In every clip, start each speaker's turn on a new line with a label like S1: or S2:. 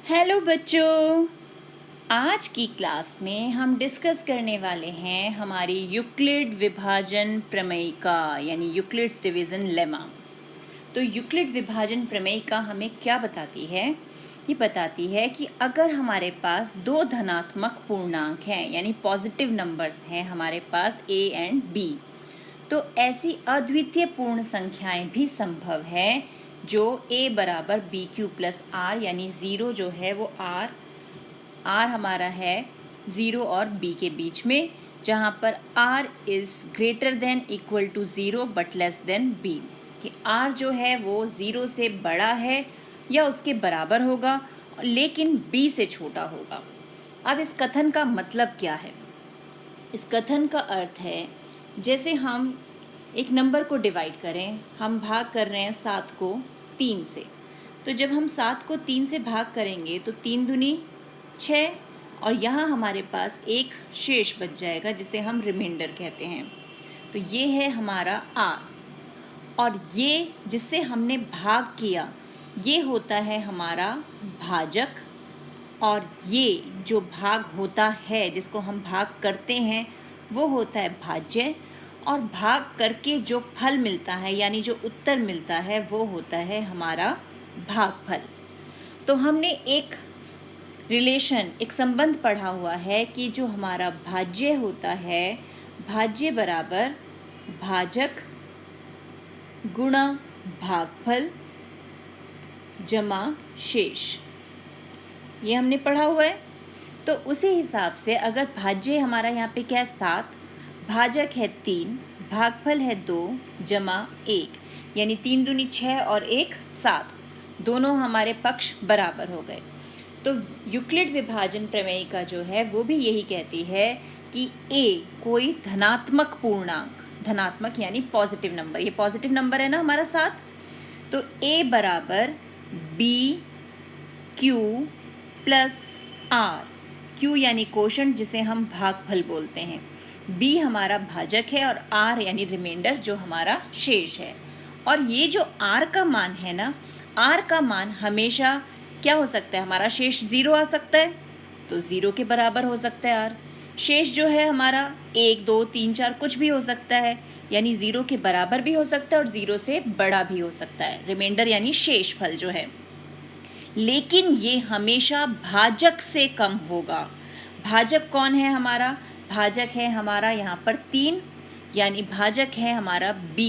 S1: Hello बच्चों, आज की क्लास में हम डिस्कस करने वाले हैं हमारी यूक्लिड विभाजन प्रमेयिका यानी यूक्लिड्स डिवीज़न लेमा। तो यूक्लिड विभाजन प्रमेयिका हमें क्या बताती है? ये बताती है कि अगर हमारे पास दो धनात्मक पूर्णांक हैं यानी पॉजिटिव नंबर्स हैं हमारे पास a एंड b, तो ऐसी अद्वितीय पूर्ण संख्याएं भी संभव है जो a बराबर बी क्यू प्लस आर यानी ज़ीरो जो है वो r हमारा है ज़ीरो और b के बीच में, जहाँ पर r is greater than equal to zero but less than b, कि r जो है वो ज़ीरो से बड़ा है या उसके बराबर होगा लेकिन b से छोटा होगा। अब इस कथन का मतलब क्या है? इस कथन का अर्थ है जैसे हम एक नंबर को डिवाइड करें, हम भाग कर रहे हैं 7 को 3 से, तो जब हम 7 को 3 से भाग करेंगे तो 3 दूनी 6 और यहाँ हमारे पास एक शेष बच जाएगा जिसे हम रिमाइंडर कहते हैं। तो ये है हमारा r और ये जिससे हमने भाग किया ये होता है हमारा भाजक, और ये जो भाग होता है जिसको हम भाग करते हैं वो होता है भाज्य, और भाग करके जो फल मिलता है यानी जो उत्तर मिलता है वो होता है हमारा भागफल। तो हमने एक रिलेशन, एक संबंध पढ़ा हुआ है कि जो हमारा भाज्य होता है, भाज्य बराबर भाजक गुणा भागफल जमा शेष, ये हमने पढ़ा हुआ है। तो उसी हिसाब से अगर भाज्य हमारा यहाँ पे क्या है 7, भाजक है 3, भागफल है 2 जमा 1, यानी 3 दूनी 6 और 1 7, दोनों हमारे पक्ष बराबर हो गए। तो यूक्लिड विभाजन प्रमेयिका जो है वो भी यही कहती है कि a कोई धनात्मक पूर्णांक, धनात्मक यानी पॉजिटिव नंबर, ये पॉजिटिव नंबर है ना हमारा 7, तो a बराबर b q plus R, q यानी कोशंट जिसे हम भागफल बोलते हैं, b हमारा भाजक है और r यानी रिमाइंडर जो हमारा शेष है। और ये जो r का मान है ना, r का मान हमेशा क्या हो सकता है, हमारा शेष 0 आ सकता है, तो 0 के बराबर हो सकता है r। शेष जो है हमारा 1 2 3 4 कुछ भी हो सकता है, यानी 0 के बराबर भी हो सकता है और 0 से बड़ा भी हो सकता है, रिमाइंडर यानी शेष फल जो है, लेकिन ये हमेशा भाजक से कम होगा। भाजक कौन है हमारा? भाजक है हमारा यहाँ पर 3, यानी भाजक है हमारा b,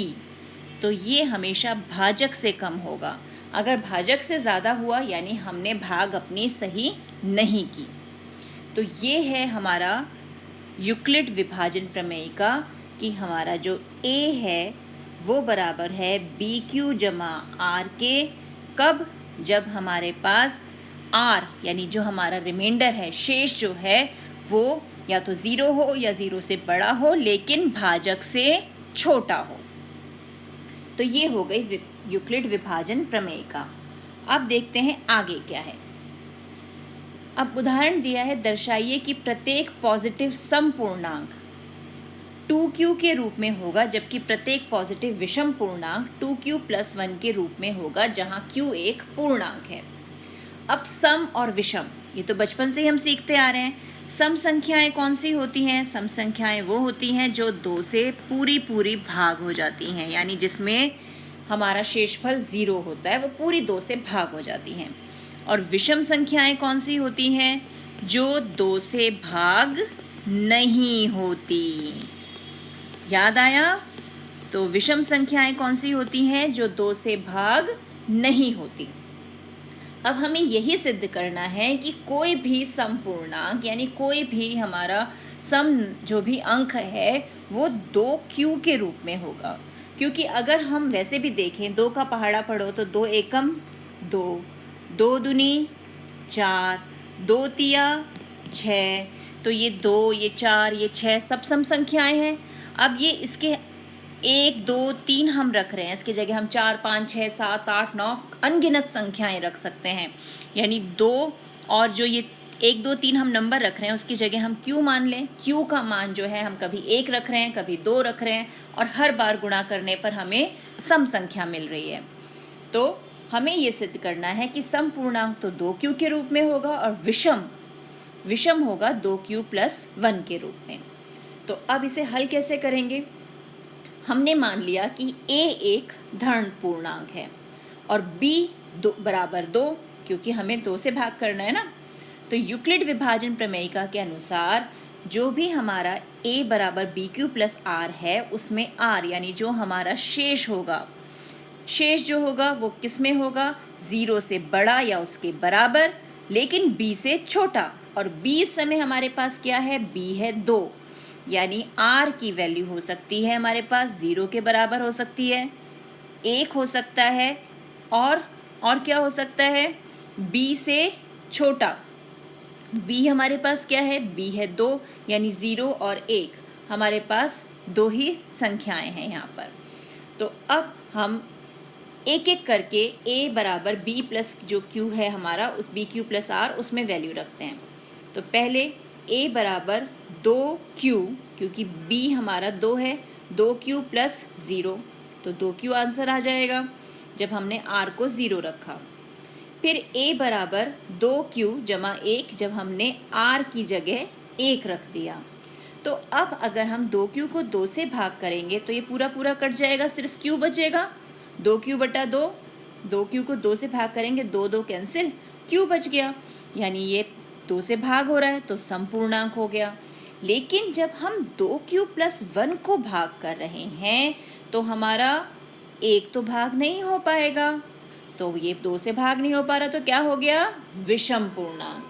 S1: तो ये हमेशा भाजक से कम होगा। अगर भाजक से ज़्यादा हुआ यानी हमने भाग अपनी सही नहीं की। तो ये है हमारा यूक्लिड विभाजन प्रमेयिका कि हमारा जो a है वो बराबर है बी क्यू जमा आर के, कब? जब हमारे पास r यानी जो हमारा रिमाइंडर है, शेष जो है वो या तो 0 हो या 0 से बड़ा हो लेकिन भाजक से छोटा हो। तो ये हो गई यूक्लिड विभाजन प्रमेयिका। अब देखते हैं आगे क्या है। अब उदाहरण दिया है, दर्शाइए कि प्रत्येक पॉजिटिव सम पूर्णांक 2q के रूप में होगा जबकि प्रत्येक पॉजिटिव विषम पूर्णांक 2q प्लस 1 के रूप में होगा, जहां q एक पूर्णांक है। अब सम और विषम ये तो बचपन से ही हम सीखते आ रहे हैं। सम संख्याएं कौन सी होती हैं? सम संख्याएं वो होती हैं जो 2 से पूरी पूरी भाग हो जाती हैं, यानी जिसमें हमारा शेषफल 0 होता है, वो पूरी 2 से भाग हो जाती हैं। और विषम संख्याएं कौन सी होती हैं? जो 2 से भाग नहीं होती। याद आया? तो विषम संख्याएं कौन सी होती हैं? जो 2 से भाग नहीं होती। अब हमें यही सिद्ध करना है कि कोई भी समपूर्णांक यानी कोई भी हमारा सम जो भी अंक है वो 2q के रूप में होगा, क्योंकि अगर हम वैसे भी देखें 2 का पहाड़ा पढ़ो तो 2 एकम 2, 2 दूनी 4, 2 तिया 6, तो ये 2 ये 4 ये 6 सब सम संख्याएं हैं। अब ये इसके 1 2 3 हम रख रहे हैं, इसकी जगह हम 4 5 6 7 8 9 अनगिनत संख्याएं रख सकते हैं, यानी 2 और जो ये 1 2 3 हम नंबर रख रहे हैं उसकी जगह हम q मान लें। q का मान जो है हम कभी 1 रख रहे हैं कभी 2 रख रहे हैं और हर बार गुणा करने पर हमें सम संख्या मिल रही है। तो हमें ये सिद्ध करना है कि समपूर्णांक तो 2q के रूप में होगा और विषम होगा 2q प्लस 1 के रूप में। तो अब इसे हल कैसे करेंगे? हमने मान लिया कि a एक धन पूर्णांक है और b बराबर 2, क्योंकि हमें 2 से भाग करना है ना। तो यूक्लिड विभाजन प्रमेयिका के अनुसार जो भी हमारा a बराबर bq प्लस r है, उसमें r यानी जो हमारा शेष होगा, शेष जो होगा वो किस में होगा? 0 से बड़ा या उसके बराबर, लेकिन b से छोटा। और b इस समय हमारे पास क्या है? b है 2, यानी r की वैल्यू हो सकती है हमारे पास 0 के बराबर हो सकती है, 1 हो सकता है, और क्या हो सकता है? b से छोटा। b हमारे पास क्या है? b है 2, यानी 0 और 1, हमारे पास 2 ही संख्याएं हैं यहाँ पर। तो अब हम एक एक करके a बराबर b प्लस जो q है हमारा, उस bq प्लस r, उसमें वैल्यू रखते हैं। तो पहले a बराबर 2q, क्योंकि b हमारा 2 है, 2q प्लस 0, तो 2q आंसर आ जाएगा जब हमने r को 0 रखा। फिर a बराबर 2q जमा 1, जब हमने r की जगह 1 रख दिया। तो अब अगर हम 2q को 2 से भाग करेंगे तो ये पूरा पूरा कट जाएगा, सिर्फ q बचेगा। 2q बटा 2, 2q को 2 से भाग करेंगे, 2 2 कैंसिल, q बच गया, यानी ये 2 से भाग हो रहा है तो समपूर्णांक हो गया। लेकिन जब हम 2q प्लस 1 को भाग कर रहे हैं तो हमारा 1 तो भाग नहीं हो पाएगा, तो ये 2 से भाग नहीं हो पा रहा, तो क्या हो गया? विषम पूर्णांक।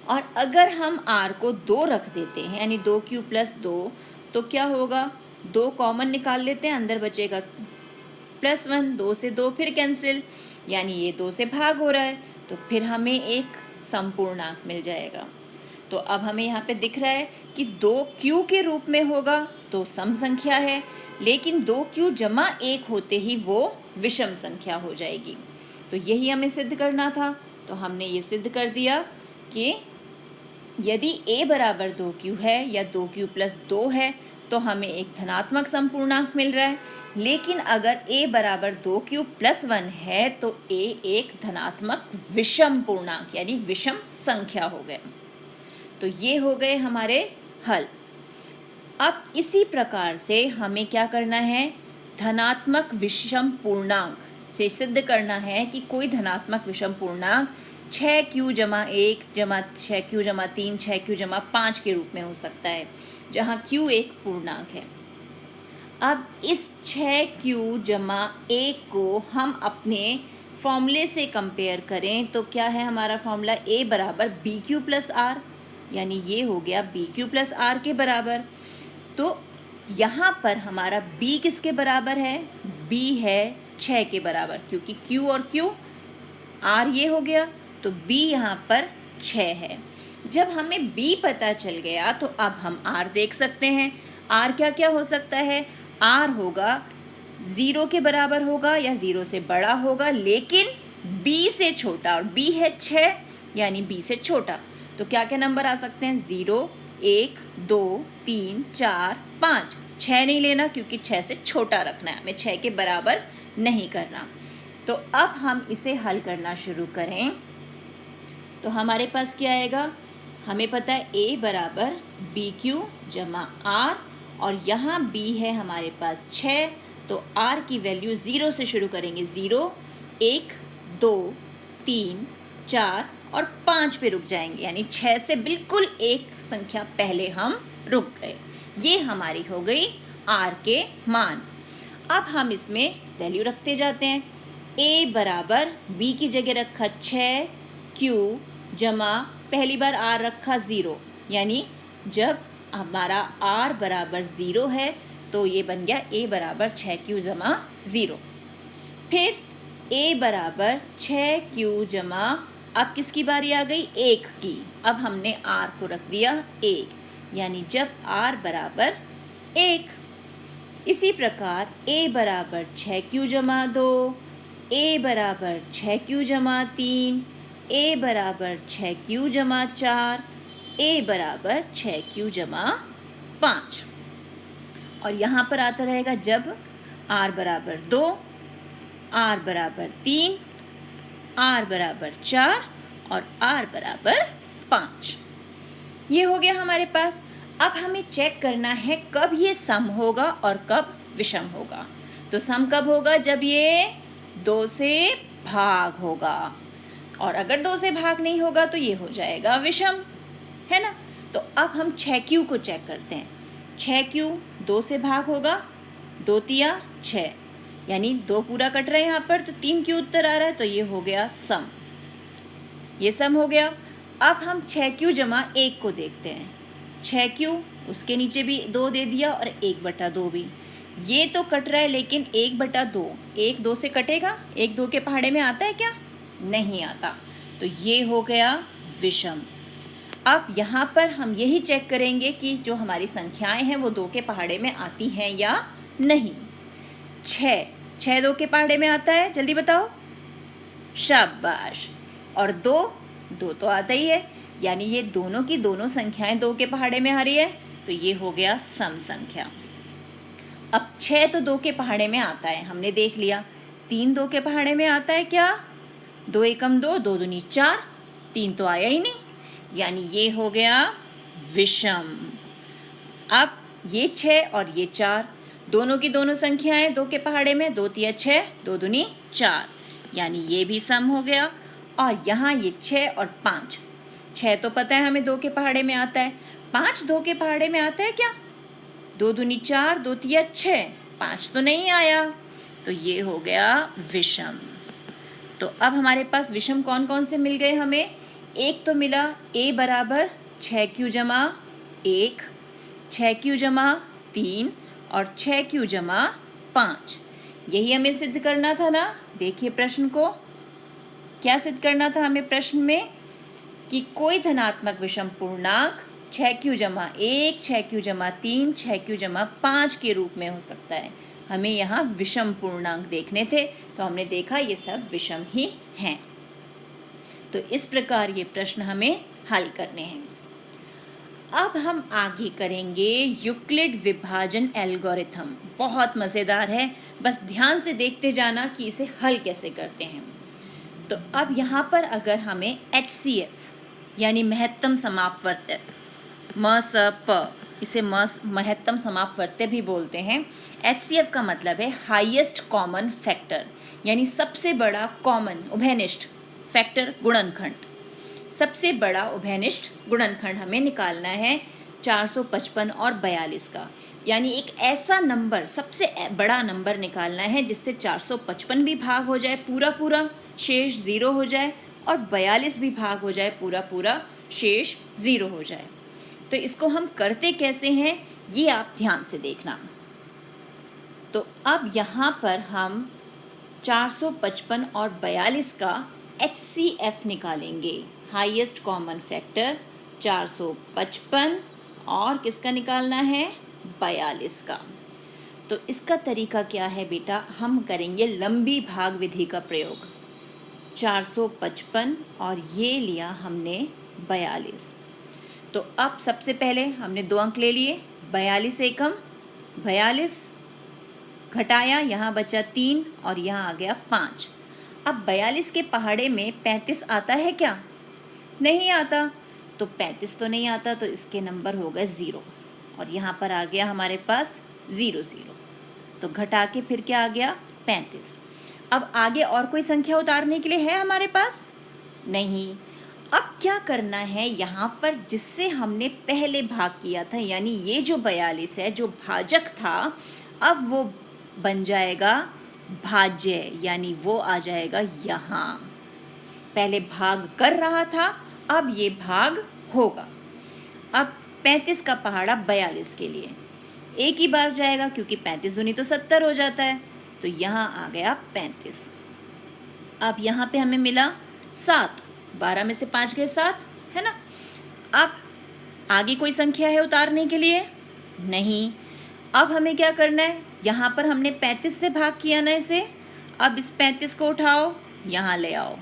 S1: और अगर हम r को 2 रख देते हैं, यानी 2q प्लस 2, तो क्या होगा? 2 कॉमन निकाल लेते हैं, अंदर बचेगा प्लस 1, 2 से 2 फिर कैंसिल, यानी ये 2 से भाग हो रहा है, तो फिर हमें एक समपूर्णांक मिल जाएगा। तो अब हमें यहाँ पे दिख रहा है कि 2q के रूप में होगा तो सम संख्या है, लेकिन 2q जमा 1 होते ही वो विषम संख्या हो जाएगी। तो यही हमें सिद्ध करना था। तो हमने ये सिद्ध कर दिया कि यदि a बराबर 2q है या 2q प्लस 2 है तो हमें एक धनात्मक समपूर्णांक मिल रहा है, लेकिन अगर a बराबर 2q प्लस 1 है तो a एक धनात्मक विषम पूर्णांक यानी विषम संख्या हो गए। तो ये हो गए हमारे हल। अब इसी प्रकार से हमें क्या करना है? धनात्मक विषम पूर्णांक से सिद्ध करना है कि कोई धनात्मक विषम पूर्णांक 6q जमा 1 जमा 6q जमा 3 6q जमा 5 के रूप में हो सकता है, जहाँ q एक पूर्णांक है। अब इस 6q जमा 1 को हम अपने फॉर्मूले से कंपेयर करें तो क्या है हमारा फॉर्मूला? a बराबर bq प्लस r, यानी ये हो गया bq प्लस r के बराबर। तो यहाँ पर हमारा b किसके बराबर है? b है 6 के बराबर, क्योंकि q और q, r ये हो गया, तो b यहाँ पर 6 है। जब हमें b पता चल गया तो अब हम r देख सकते हैं। r क्या क्या हो सकता है? r होगा 0 के बराबर होगा या 0 से बड़ा होगा, लेकिन b से छोटा, और b है 6, यानी b से छोटा। तो क्या क्या नंबर आ सकते हैं? 0 1 2 3 4 5। 6 नहीं लेना क्योंकि 6 से छोटा रखना है, हमें 6 के बराबर नहीं करना। तो अब हम इसे हल करना शुरू करें तो हमारे पास क्या आएगा? हमें पता है a बराबर bq जमा r, और यहाँ b है हमारे पास 6, तो r की वैल्यू 0 से शुरू करेंगे। 0 1 2 3 4 और 5 पे रुक जाएंगे, यानी 6 से बिल्कुल एक संख्या पहले हम रुक गए। ये हमारी हो गई r के मान। अब हम इसमें वैल्यू रखते जाते हैं। a बराबर b की जगह रखा 6q जमा पहली बार r रखा 0, यानी जब हमारा r बराबर 0 है तो ये बन गया a बराबर 6q जमा 0। फिर a बराबर 6q जमा, अब किसकी बारी आ गई? 1 की। अब हमने r को रख दिया 1, यानी जब r बराबर 1। इसी प्रकार a बराबर 6q जमा 2, a बराबर 6q जमा 3, a बराबर 6q जमा 4, a बराबर 6q जमा 5। और यहाँ पर आता रहेगा जब r बराबर 2, r बराबर 3, r बराबर 4 और r बराबर 5। ये हो गया हमारे पास। अब हमें चेक करना है कब ये सम होगा और कब विषम होगा। तो सम कब होगा? जब ये 2 से भाग होगा, और अगर 2 से भाग नहीं होगा तो ये हो जाएगा विषम, है ना। तो अब हम 6q को चेक करते हैं। 6q 2 से भाग होगा, 2 तिया 6, यानी 2 पूरा कट रहा है यहाँ पर, तो 3q उत्तर आ रहा है, तो ये हो गया सम। ये सम हो गया। अब हम 6q जमा 1 को देखते हैं। 6q, उसके नीचे भी 2 दे दिया और 1/2 भी। ये तो कट रहा है, लेकिन 1/2, 1 2 से कटेगा? 1 2 के पहाड़े में आता है क्या? नहीं आता। तो ये हो गया विषम। अब यहाँ पर हम यही चेक करेंगे कि जो हमारी संख्याएं हैं वो 2 के पहाड़े में आती हैं या नहीं। 6 2 के पहाड़े में आता है? जल्दी बताओ। शाबाश। और 2 तो आता ही है, यानी ये दोनों की दोनों संख्याएं 2 के पहाड़े में आ रही है, तो ये हो गया सम संख्या। अब 6 तो 2 के पहाड़े में आता है, हमने देख लिया। 3 2 के पहाड़े में आता है क्या? 2 एकम 2, 2 दूनी 4, 3 तो आया ही नहीं, यानी ये हो गया विषम। अब ये 6 और ये 4, दोनों की दोनों संख्याएं 2 के पहाड़े में, 2 तिया 6, 2 दूनी 4, यानी ये भी सम हो गया। और यहाँ ये 6 और 5, 6 तो पता है हमें 2 के पहाड़े में आता है, 5 2 के पहाड़े में आता है क्या? 2 दूनी 4, 2 तिया 6, 5 तो नहीं आया, तो ये हो गया विषम। तो अब हमारे पास विषम कौन कौन से मिल गए हमें? एक तो मिला a बराबर 6q जमा 1, 6q जमा 3 और 6q जमा 5। यही हमें सिद्ध करना था ना। देखिए प्रश्न को, क्या सिद्ध करना था हमें प्रश्न में? कि कोई धनात्मक विषम पूर्णांक 6q जमा 1, 6q जमा 3, 6q जमा 5 के रूप में हो सकता है। हमें यहाँ विषम पूर्णांक देखने थे, तो हमने देखा ये सब विषम ही हैं। तो इस प्रकार ये प्रश्न हमें हल करने हैं। अब हम आगे करेंगे यूक्लिड विभाजन एल्गोरिथम। बहुत मज़ेदार है, बस ध्यान से देखते जाना कि इसे हल कैसे करते हैं। तो अब यहाँ पर अगर हमें HCF यानी महत्तम समापवर्त्य, इसे महत्तम समापवर्त्य भी बोलते हैं। HCF का मतलब है हाईएस्ट कॉमन फैक्टर, यानी सबसे बड़ा कॉमन उभयनिष्ठ फैक्टर गुणनखंड। सबसे बड़ा उभयनिष्ठ गुणनखंड हमें निकालना है 455 और 42 का, यानी एक ऐसा नंबर, सबसे बड़ा नंबर निकालना है जिससे 455 भी भाग हो जाए पूरा पूरा, शेष 0 हो जाए, और 42 भी भाग हो जाए पूरा पूरा, शेष 0 हो जाए। तो इसको हम करते कैसे हैं ये आप ध्यान से देखना। तो अब यहाँ पर हम 455 और 42 का HCF निकालेंगे, हाईएस्ट कॉमन फैक्टर 455, और किसका निकालना है? 42 का। तो इसका तरीका क्या है बेटा? हम करेंगे लंबी भाग विधि का प्रयोग। 455 और ये लिया हमने 42। तो अब सबसे पहले हमने 2 अंक ले लिए, 42 एकम 42, घटाया, यहाँ बचा 3 और यहाँ आ गया 5। अब 42 के पहाड़े में 35 आता है क्या? नहीं आता। तो 35 तो नहीं आता, तो इसके नंबर हो गए 0, और यहाँ पर आ गया हमारे पास 0 0। तो घटा के फिर क्या आ गया? 35। अब आगे और कोई संख्या उतारने के लिए है हमारे पास? नहीं। अब क्या करना है यहाँ पर, जिससे हमने पहले भाग किया था, यानी ये जो 42 है जो भाजक था, अब वो बन जाएगा भाज्य, यानी वो आ जाएगा यहाँ। पहले भाग कर रहा था, अब ये भाग होगा। अब 35 का पहाड़ा 42 के लिए एक ही बार जाएगा, क्योंकि 35 दूनी तो 70 हो जाता है, तो यहाँ आ गया 35। अब यहाँ पे हमें मिला 7, 12 में से 5 गए 7, है ना। अब आगे कोई संख्या है उतारने के लिए? नहीं। अब हमें क्या करना है? यहाँ पर हमने 35 से भाग किया ना इसे, अब इस 35 को उठाओ, यहाँ ले आओ,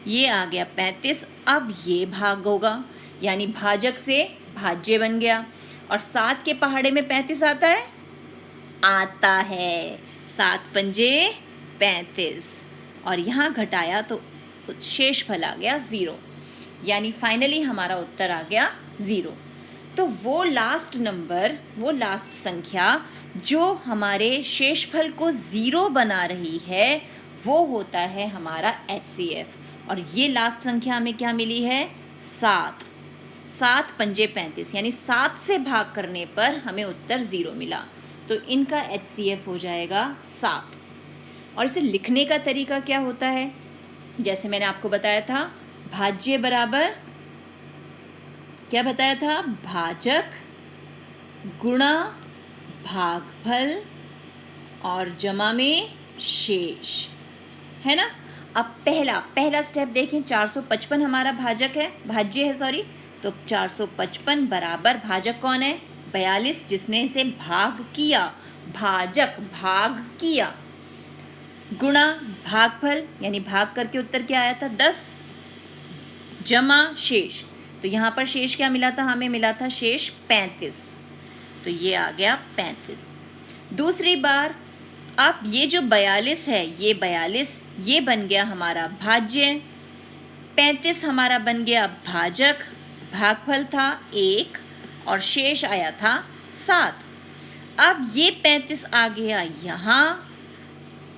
S1: ये आ गया 35। अब ये भाग होगा, यानी भाजक से भाज्य बन गया। और 7 के पहाड़े में 35 आता है? आता है। 7 पंजे 35 और यहाँ घटाया तो शेष फल आ गया 0, यानी फाइनली हमारा उत्तर आ गया 0। तो वो लास्ट नंबर, वो लास्ट संख्या जो हमारे शेषफल को 0 बना रही है वो होता है हमारा HCF। और ये लास्ट संख्या हमें क्या मिली है? 7। 7 पंजे 35, यानी 7 से भाग करने पर हमें उत्तर 0 मिला। तो इनका HCF हो जाएगा 7। और इसे लिखने का तरीका क्या होता है? जैसे मैंने आपको बताया था, भाज्य बराबर क्या बताया था? भाजक गुणा भागफल और जमा में शेष, है ना। अब पहला स्टेप देखें, 455 हमारा भाजक है, भाज्य है सॉरी। तो 455 बराबर भाजक कौन है? 42, जिसने इसे भाग किया, भाजक भाग किया, गुणा भागफल यानी भाग करके उत्तर क्या आया था? 10, जमा शेष। तो यहाँ पर शेष क्या मिला था? हमें मिला था शेष 35। तो ये आ गया 35। दूसरी बार अब ये जो 42 है, ये 42 ये बन गया हमारा भाज्य, 35 हमारा बन गया भाजक, भागफल था 1 और शेष आया था 7। अब ये 35 आ गया यहाँ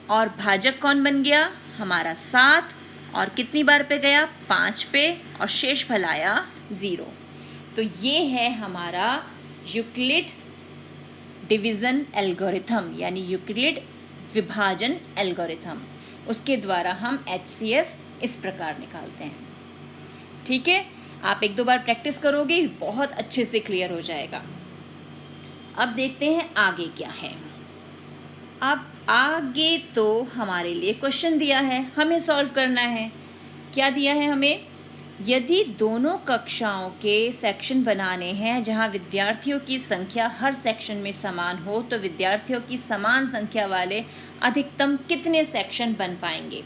S1: और भाजक कौन बन गया? हमारा 7 और कितनी बार पे गया? 5 पे और शेषफल आया 0। तो ये है हमारा यूक्लिड डिवीज़न एल्गोरिथम, यानी यूक्लिड विभाजन एल्गोरिथम। उसके द्वारा हम HCF इस प्रकार निकालते हैं। ठीक है, आप 1-2 बार प्रैक्टिस करोगे, बहुत अच्छे से क्लियर हो जाएगा। अब देखते हैं आगे क्या है। अब आगे तो हमारे लिए क्वेश्चन दिया है, हमें सॉल्व करना है। क्या दिया है हमें? यदि दोनों कक्षाओं के सेक्शन बनाने हैं जहां विद्यार्थियों की संख्या हर सेक्शन में समान हो, तो विद्यार्थियों की समान संख्या वाले अधिकतम कितने सेक्शन बन पाएंगे।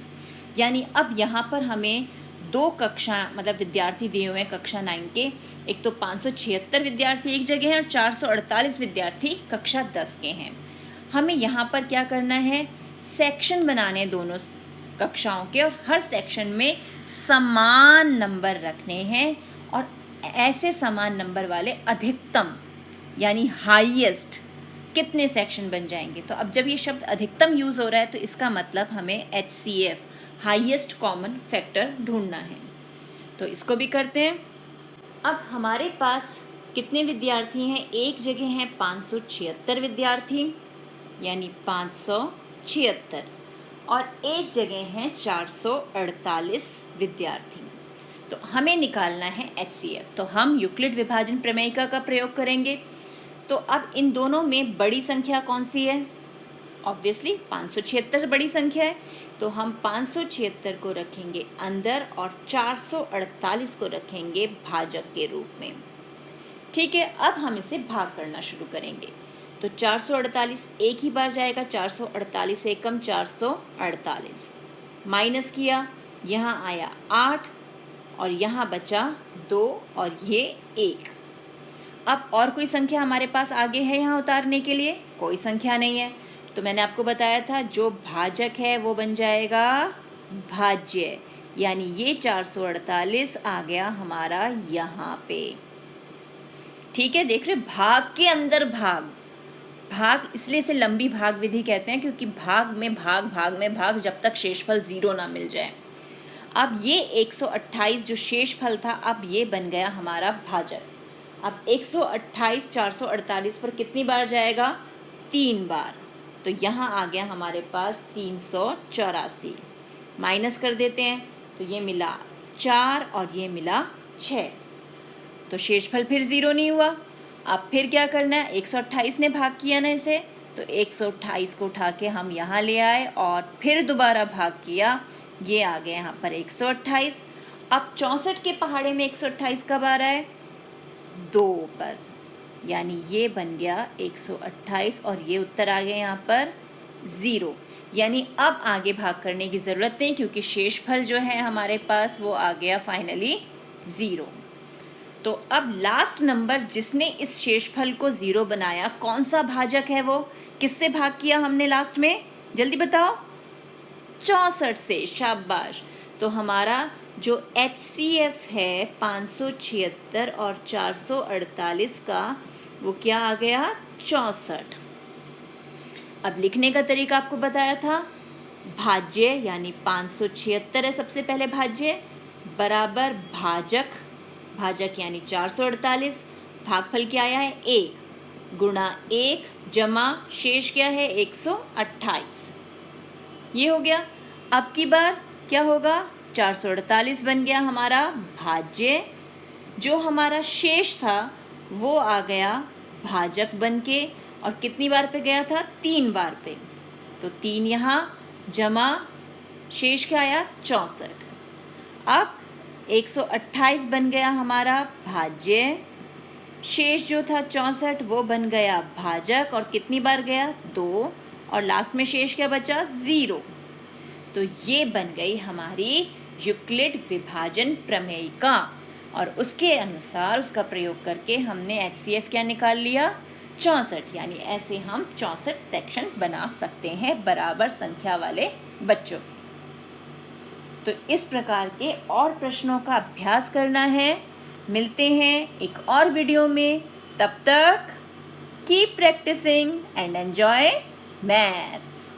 S1: यानी अब यहाँ पर हमें 2 कक्षा मतलब विद्यार्थी दिए हुए हैं कक्षा 9 के। एक तो 576 विद्यार्थी एक जगह हैं और 448 विद्यार्थी कक्षा 10 के हैं। हमें यहाँ पर क्या करना है? सेक्शन बनाने दोनों कक्षाओं के और हर सेक्शन में समान नंबर रखने हैं और ऐसे समान नंबर वाले अधिकतम यानी हाईएस्ट कितने सेक्शन बन जाएंगे। तो अब जब ये शब्द अधिकतम यूज़ हो रहा है तो इसका मतलब हमें HCF हाईएस्ट कॉमन फैक्टर ढूंढना है। तो इसको भी करते हैं। अब हमारे पास कितने विद्यार्थी हैं? एक जगह हैं 576 विद्यार्थी यानी 576 और एक जगह हैं 448 विद्यार्थी। तो हमें निकालना है HCF। तो हम यूक्लिड विभाजन प्रमेयिका का प्रयोग करेंगे। तो अब इन दोनों में बड़ी संख्या कौन सी है? ऑब्वियसली 576 बड़ी संख्या है, तो हम 576 को रखेंगे अंदर और 448 को रखेंगे भाजक के रूप में। ठीक है, अब हम इसे भाग करना शुरू करेंगे। तो 448 एक ही बार जाएगा, 448 एकम 448, माइनस किया, यहाँ आया 8 और यहाँ बचा 2 और ये 1। अब और कोई संख्या हमारे पास आगे है यहाँ उतारने के लिए? कोई संख्या नहीं है। तो मैंने आपको बताया था जो भाजक है वो बन जाएगा भाज्य, यानी ये 448 आ गया हमारा यहाँ पे। ठीक है, देख रहे भाग के अंदर भाग, भाग इसलिए इसे लंबी भाग विधि कहते हैं क्योंकि भाग में भाग जब तक शेषफल 0 ना मिल जाए। अब ये 128 जो शेषफल था अब ये बन गया हमारा भाजक। अब 128 448 पर कितनी बार जाएगा? 3 बार। तो यहाँ आ गया हमारे पास 384, माइनस कर देते हैं तो ये मिला 4 और ये मिला 6। तो शेषफल फिर 0 नहीं हुआ। अब फिर क्या करना है? 128 ने भाग किया ना इसे, तो 128 को उठा के हम यहाँ ले आए और फिर दोबारा भाग किया, ये आ गया यहाँ पर 128। अब 64 के पहाड़े में 128 कब आ रहा है? 2 पर, यानी ये बन गया 128 और ये उत्तर आ गया यहाँ पर 0। यानी अब आगे भाग करने की ज़रूरत नहीं क्योंकि शेषफल जो है हमारे पास वो आ गया फाइनली 0। तो अब लास्ट नंबर जिसने इस शेषफल को 0 बनाया कौन सा भाजक है? वो किससे भाग किया हमने लास्ट में? जल्दी बताओ। 64 से, शाबाश। तो हमारा जो HCF है 576 और 448 का, वो क्या आ गया, 64। अब लिखने का तरीका आपको बताया था, भाज्य यानी 576 है सबसे पहले भाज्य, बराबर भाजक, भाजक यानी 448, भागफल क्या आया है 1, गुणा 1 जमा शेष क्या है 128। ये हो गया। अब की बार क्या होगा, 448 बन गया हमारा भाज्य, जो हमारा शेष था वो आ गया भाजक बन के, और कितनी बार पे गया था, 3 बार पे, तो 3 यहाँ जमा शेष क्या आया 64। अब 128 बन गया हमारा भाज्य, शेष जो था 64 वो बन गया भाजक, और कितनी बार गया 2, और लास्ट में शेष क्या बचा 0। तो ये बन गई हमारी यूक्लिड विभाजन प्रमेयिका, और उसके अनुसार उसका प्रयोग करके हमने HCF क्या निकाल लिया 64। यानी ऐसे हम 64 सेक्शन बना सकते हैं बराबर संख्या वाले बच्चों। तो इस प्रकार के और प्रश्नों का अभ्यास करना है। मिलते हैं एक और वीडियो में, तब तक keep practicing and enjoy maths.